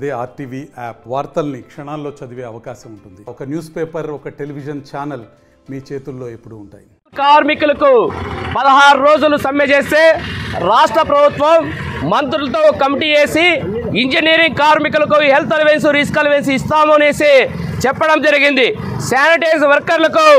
అదే RTV app వార్తల్ని క్షణాల్లో చదివే అవకాశం ఉంటుంది. ఒక న్యూస్ పేపర్, ఒక టెలివిజన్ ఛానల్ మీ చేతుల్లో ఎప్పుడూ ఉంటాయి. కార్మికులకు 16 రోజులు సమ్మె చేస్తే రాష్ట్ర ప్రభుత్వం మంత్రులతో కమిటీ వేసి ఇంజనీరింగ్ కార్మికులకు హెల్త్ అలవెన్స్, రిస్క్ అలవెన్స్ ఇస్తాము అనేసి చెప్పడం జరిగింది. శానిటైజ్ వర్కర్లకు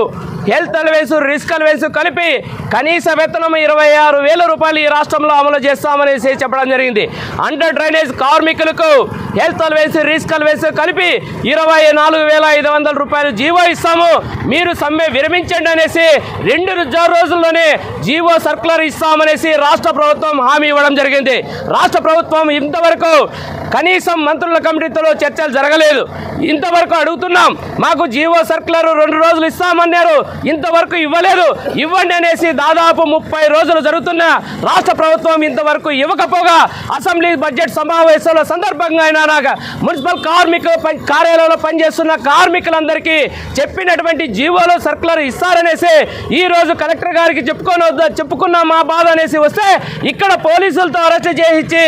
హెల్త్ అలవెన్స్, రిస్క్ అలవెన్స్ కలిపి కనీస వేతనం 26,000 రూపాయలు ఈ రాష్ట్రంలో అమలు చేస్తామనేసి చెప్పడం జరిగింది. అండర్ డ్రైనేజ్ కార్మికులకు హెల్త్ అలవెన్స్, రిస్క్ అలవెన్స్ కలిపి 24,500 రూపాయలు జీవో ఇస్తాము, మీరు సమ్మె విరమించండి అనేసి 2 రోజుల్లోనే జీవో సర్కులర్ ఇస్తామనేసి రాష్ట్ర ప్రభుత్వం హామీ ఇవ్వడం జరిగింది. రాష్ట్ర ప్రభుత్వం ఇంతవరకు కనీసం మంత్రుల కమిటీతో చర్చలు జరగలేదు. ఇంతవరకు అడుగుతున్నాం, మాకు జీవో సర్కులర్ 2 రోజులు ఇస్తామన్నారు, ఇంతవరకు ఇవ్వలేదు, ఇవ్వండి అనేసి దాదాపు 30 రోజులు జరుగుతున్న రాష్ట్ర ప్రభుత్వం ఇంతవరకు ఇవ్వకపోగా అసెంబ్లీ బడ్జెట్ సమావేశాల సందర్భంగా మున్సిపల్ కార్యాలయంలో పనిచేస్తున్న కార్మికులందరికీ చెప్పినటువంటి జీవోలో సర్కులర్ ఇస్తారనేసి ఈ రోజు కలెక్టర్ గారికి చెప్పుకున్న మా బాధ అనేసి వస్తే ఇక్కడ పోలీసులతో అరెస్ట్ చేయించి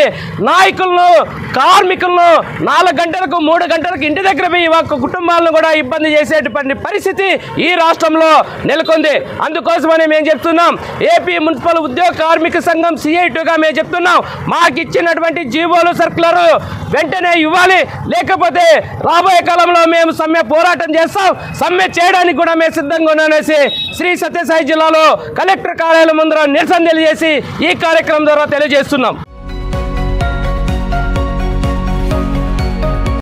నాయకులను, కార్మికులను 4 గంటలకు 3 గంటలకు ఇంటి దగ్గర పోయి ఒక కుటుంబాలను కూడా ఇబ్బంది చేసేటువంటి పరిస్థితి ఈ రాష్ట్రంలో నెలకొంది. అందుకోసమని మేము చెప్తున్నాం, ఏపీ మున్సిపల్ ఉద్యోగ కార్మిక సంఘం CI2గా మేము చెప్తున్నాం, మాకు ఇచ్చినటువంటి జీవోలు సర్కులర్ వెంటనే ఇవ్వాలి, లేకపోతే రాబోయే కాలంలో మేము సమ్మె పోరాటం చేస్తాం, సమ్మె చేయడానికి కూడా మేము సిద్ధంగా ఉన్నామనేసి శ్రీ సత్యసాయి జిల్లాలో కలెక్టర్ కార్యాలయం ముందర నిరసన తెలియజేసి ఈ కార్యక్రమం ద్వారా తెలియజేస్తున్నాం.